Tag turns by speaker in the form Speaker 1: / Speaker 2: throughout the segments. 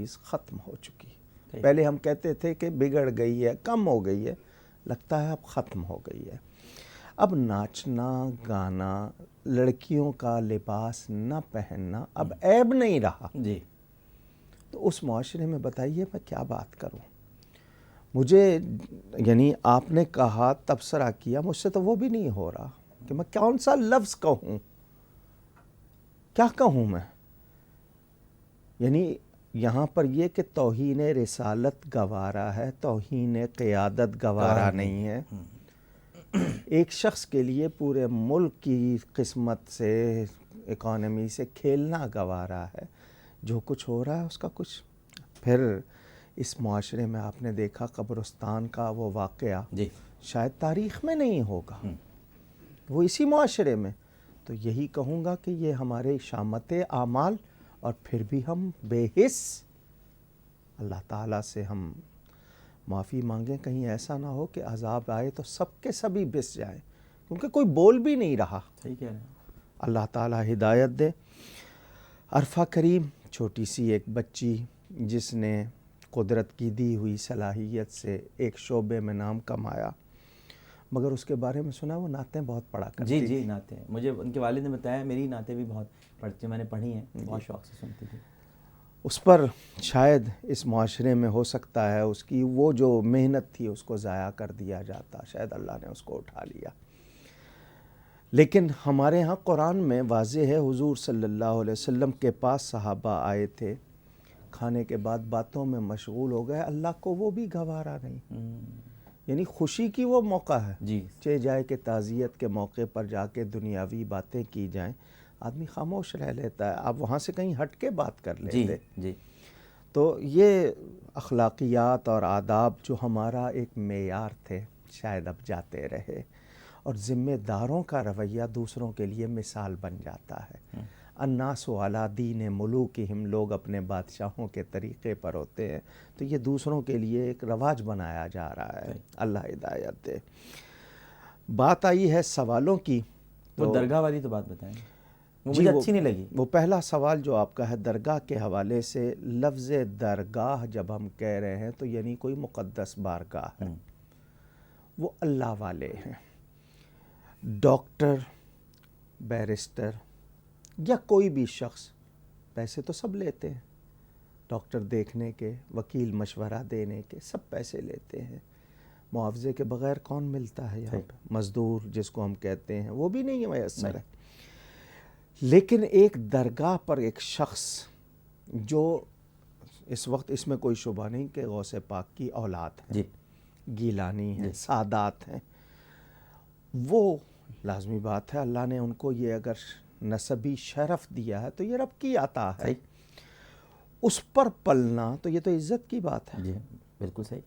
Speaker 1: چیز ختم ہو چکی ہے. پہلے ہم کہتے تھے کہ بگڑ گئی ہے، کم ہو گئی ہے، لگتا ہے اب ختم ہو گئی ہے. اب ناچنا گانا، لڑکیوں کا لباس نہ پہننا اب عیب نہیں رہا.
Speaker 2: جی.
Speaker 1: تو اس معاشرے میں بتائیے میں کیا بات کروں. مجھے یعنی آپ نے کہا، تبصرہ کیا، مجھ سے تو وہ بھی نہیں ہو رہا کہ میں کون سا لفظ کہوں، کیا کہوں میں. یعنی یہاں پر یہ کہ توہین رسالت گوارا ہے، توہین قیادت گوارا نہیں ہے. ایک شخص کے لیے پورے ملک کی قسمت سے، اکانومی سے کھیلنا گوارا ہے. جو کچھ ہو رہا ہے اس کا کچھ. پھر اس معاشرے میں آپ نے دیکھا قبرستان کا وہ واقعہ
Speaker 2: جی.
Speaker 1: شاید تاریخ میں نہیں ہوگا، وہ اسی معاشرے میں. تو یہی کہوں گا کہ یہ ہمارے شامت اعمال، اور پھر بھی ہم بے حس. اللہ تعالیٰ سے ہم معافی مانگیں، کہیں ایسا نہ ہو کہ عذاب آئے تو سب کے سبھی بس جائیں، کیونکہ کوئی بول بھی نہیں رہا.
Speaker 2: صحیح کہہ رہے ہیں.
Speaker 1: اللہ تعالیٰ ہدایت دے. عرفہ کریم چھوٹی سی ایک بچی جس نے قدرت کی دی ہوئی صلاحیت سے ایک شعبے میں نام کمایا، مگر اس کے بارے میں سنا وہ نعتیں بہت پڑھا کرتی
Speaker 2: جی. نعتیں مجھے ان کے والد نے بتایا، میری نعتیں بھی بہت پڑھتی، میں نے پڑھی ہیں، بہت شوق سے سنتی تھی.
Speaker 1: اس پر شاید اس معاشرے میں ہو سکتا ہے اس کی وہ جو محنت تھی اس کو ضائع کر دیا جاتا، شاید اللہ نے اس کو اٹھا لیا. لیکن ہمارے ہاں قرآن میں واضح ہے، حضور صلی اللہ علیہ وسلم کے پاس صحابہ آئے تھے، کھانے کے بعد باتوں میں مشغول ہو گئے، اللہ کو وہ بھی گوارا نہیں. یعنی خوشی کی وہ موقع ہے،
Speaker 2: جی.
Speaker 1: چہ جائے کہ تعزیت کے موقع پر جا کے دنیاوی باتیں کی جائیں، آدمی خاموش رہ لیتا ہے. آپ وہاں سے کہیں ہٹ کے بات کر لیتے.
Speaker 2: جی.
Speaker 1: تو یہ اخلاقیات اور آداب جو ہمارا ایک معیار تھے، شاید اب جاتے رہے. اور ذمہ داروں کا رویہ دوسروں کے لیے مثال بن جاتا ہے. الناس علی دین ملوکہم، لوگ اپنے بادشاہوں کے طریقے پر ہوتے ہیں، تو یہ دوسروں کے لیے ایک رواج بنایا جا رہا ہے. اللہ ہدایت دے. بات آئی ہے سوالوں کی.
Speaker 2: وہ درگاہ والی تو بات بتائیں، وہ مجھے اچھی نہیں لگی.
Speaker 1: وہ پہلا سوال جو آپ کا ہے درگاہ کے حوالے سے، لفظ درگاہ جب ہم کہہ رہے ہیں تو یعنی کوئی مقدس بارگاہ ہے. وہ اللہ والے ہیں. ڈاکٹر، بیرسٹر یا کوئی بھی شخص پیسے تو سب لیتے ہیں، ڈاکٹر دیکھنے کے، وکیل مشورہ دینے کے، سب پیسے لیتے ہیں. معاوضے کے بغیر کون ملتا ہے یہاں پہ؟ مزدور جس کو ہم کہتے ہیں وہ بھی نہیں میسر ہے. لیکن ایک درگاہ پر ایک شخص جو اس وقت اس میں کوئی شبہ نہیں کہ غوث پاک کی اولاد ہے، گیلانی ہیں، سادات ہیں، وہ لازمی بات ہے اللہ نے ان کو یہ اگر نسبی شرف دیا ہے تو یہ رب کی عطا ہے. اس پر پلنا تو یہ تو عزت کی بات ہے.
Speaker 2: جی بالکل صحیح.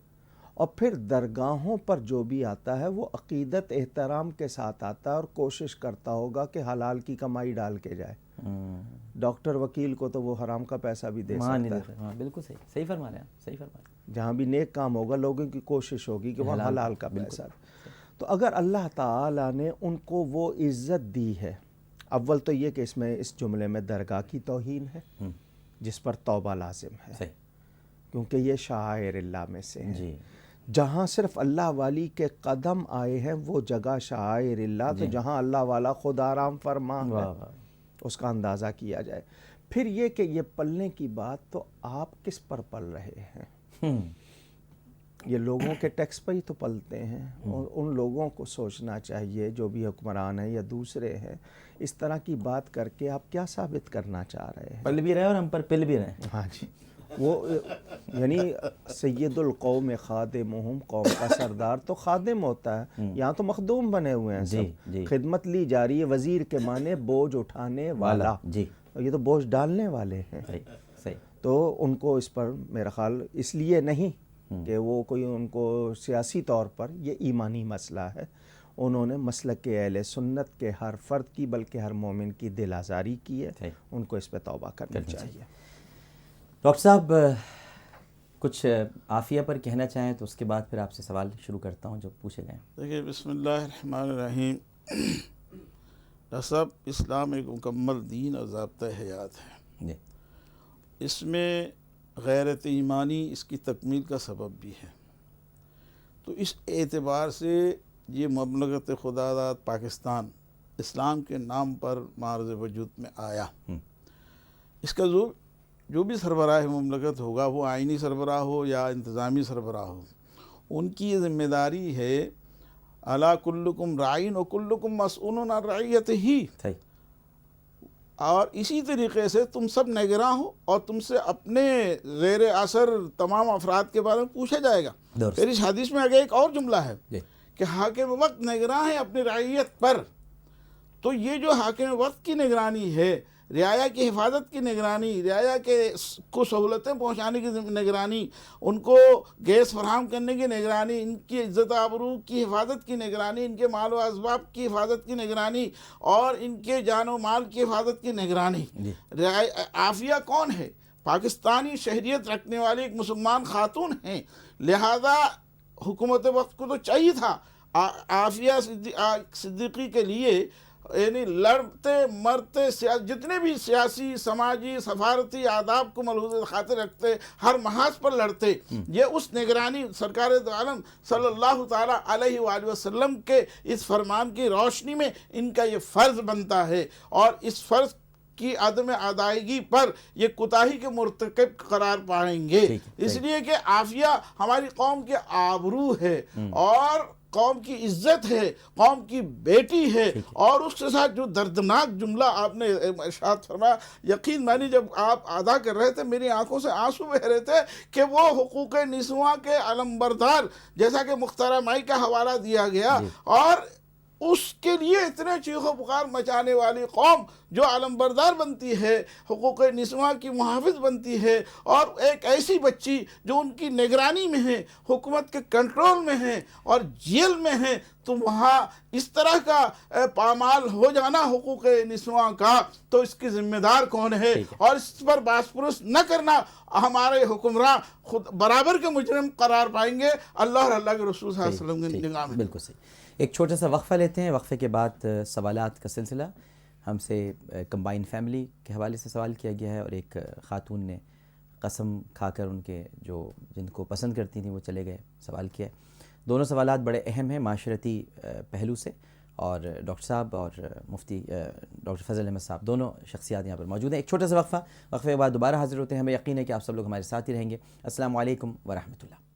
Speaker 1: اور پھر درگاہوں پر جو بھی آتا ہے وہ عقیدت احترام کے ساتھ آتا ہے اور کوشش کرتا ہوگا کہ حلال کی کمائی ڈال کے جائے. ڈاکٹر وکیل کو تو وہ حرام کا پیسہ بھی دے سکتا ہے.
Speaker 2: ہاں بالکل صحیح. صحیح فرما رہے ہیں، صحیح فرما رہے ہیں.
Speaker 1: جہاں بھی نیک کام ہوگا لوگوں کی کوشش ہوگی کہ وہ حلال کا پیسہ. تو اگر اللہ تعالیٰ نے ان کو وہ عزت دی ہے، اول تو یہ کہ اس جملے میں درگاہ کی توہین ہے جس پر توبہ لازم ہے، کیونکہ یہ شعائر اللہ میں سے ہے. جہاں صرف اللہ والی کے قدم آئے ہیں وہ جگہ شعائر اللہ، تو جہاں اللہ والا خود آرام فرما ہے اس کا اندازہ کیا جائے. پھر یہ کہ یہ پلنے کی بات، تو آپ کس پر پل رہے ہیں؟ یہ لوگوں کے ٹیکس پر ہی تو پلتے ہیں. اور ان لوگوں کو سوچنا چاہیے جو بھی حکمران ہیں یا دوسرے ہیں، اس طرح کی بات کر کے آپ کیا ثابت کرنا چاہ رہے ہیں؟
Speaker 2: پل بھی رہے اور ہم پر پل بھی رہے.
Speaker 1: ہاں جی. وہ یعنی سید القوم خادمہم، قوم کا سردار تو خادم ہوتا ہے، یہاں تو مخدوم بنے ہوئے ہیں سب. خدمت لی جا رہی ہے، وزیر کے معنی بوجھ اٹھانے والا. یہ تو بوجھ ڈالنے والے ہیں. تو ان کو اس پر میرا خیال اس لیے نہیں کہ وہ کوئی ان کو سیاسی طور پر، یہ ایمانی مسئلہ ہے. انہوں نے مسلک کے اہل سنت کے ہر فرد کی بلکہ ہر مومن کی دل آزاری کی ہے. ان کو اس پہ توبہ کرنی چاہیے.
Speaker 2: ڈاکٹر صاحب کچھ عافیہ پر کہنا چاہیں تو اس کے بعد پھر آپ سے سوال شروع کرتا ہوں جو پوچھے گئے.
Speaker 3: دیکھیے، بسم اللہ الرحمن الرحیم. ڈاکٹر صاحب، اسلام ایک مکمل دین اور ضابطہ حیات ہے. اس میں غیرت ایمانی اس کی تکمیل کا سبب بھی ہے۔ تو اس اعتبار سے یہ مملکت خدا داد پاکستان اسلام کے نام پر معرض وجود میں آیا۔ اس کا جو بھی سربراہ مملکت ہوگا، وہ آئینی سربراہ ہو یا انتظامی سربراہ ہو، ان کی یہ ذمہ داری ہے الا کلکم رائن و کلکم مسئول عن رعیتہ، اور اسی طریقے سے تم سب نگراں ہو اور تم سے اپنے زیر اثر تمام افراد کے بارے میں پوچھا جائے گا۔ پھر اس حدیث میں آگے ایک اور جملہ ہے کہ حاکم وقت نگراں ہے اپنی رعیت پر۔ تو یہ جو حاکم وقت کی نگرانی ہے، رعایا کی حفاظت کی نگرانی، رعایا کو سہولتیں پہنچانے کی نگرانی، ان کو گیس فراہم کرنے کی نگرانی، ان کی عزت آبرو کی حفاظت کی نگرانی، ان کے مال و اسباب کی حفاظت کی نگرانی اور ان کے جان و مال کی حفاظت کی نگرانی۔ عافیہ کون ہے؟ پاکستانی شہریت رکھنے والی ایک مسلمان خاتون ہیں، لہذا حکومت وقت کو تو چاہیے تھا عافیہ صدیقی کے لیے، یعنی لڑتے مرتے جتنے بھی سیاسی، سماجی، سفارتی آداب کو ملحوظ خاطر رکھتے، ہر محاذ پر لڑتے، یہ اس نگرانی سرکار دو عالم صلی اللہ تعالیٰ علیہ وآلہ وسلم کے اس فرمان کی روشنی میں ان کا یہ فرض بنتا ہے، اور اس فرض کی عدم ادائیگی پر یہ کوتاہی کے مرتکب قرار پائیں گے۔ اس لیے کہ عافیہ ہماری قوم کے آبرو ہے اور قوم کی عزت ہے، قوم کی بیٹی ہے، اور اس کے ساتھ جو دردناک جملہ آپ نے ارشاد فرمایا، یقین مانی جب آپ ادا کر رہے تھے میری آنکھوں سے آنسو بہ رہے تھے کہ وہ حقوق نسواں کے علمبردار، جیسا کہ مختارہ مائی کا حوالہ دیا گیا، اور اس کے لیے اتنے چیخ و پکار مچانے والی قوم جو علمبردار بنتی ہے، حقوق نسواں کی محافظ بنتی ہے، اور ایک ایسی بچی جو ان کی نگرانی میں ہے، حکومت کے کنٹرول میں ہے اور جیل میں ہے، تو وہاں اس طرح کا پامال ہو جانا حقوق نسواں کا، تو اس کی ذمہ دار کون ہے؟ اور اس پر باس پرس نہ کرنا ہمارے حکمراں خود برابر کے مجرم قرار پائیں گے اللہ اور اللہ کے رسول صلی اللہ علیہ وسلم کی نگاہ میں۔
Speaker 2: بالکل صحیح۔ ایک چھوٹا سا وقفہ لیتے ہیں، وقفے کے بعد سوالات کا سلسلہ۔ ہم سے کمبائن فیملی کے حوالے سے سوال کیا گیا ہے، اور ایک خاتون نے قسم کھا کر ان کے جن کو پسند کرتی تھیں وہ چلے گئے، سوال کیا ہے۔ دونوں سوالات بڑے اہم ہیں معاشرتی پہلو سے، اور ڈاکٹر صاحب اور مفتی ڈاکٹر فضل احمد صاحب دونوں شخصیات یہاں پر موجود ہیں۔ ایک چھوٹا سا وقفہ، وقفے کے بعد دوبارہ حاضر ہوتے ہیں۔ ہمیں یقین ہے کہ آپ سب لوگ ہمارے ساتھ ہی رہیں گے۔ السلام علیکم ورحمۃ اللہ۔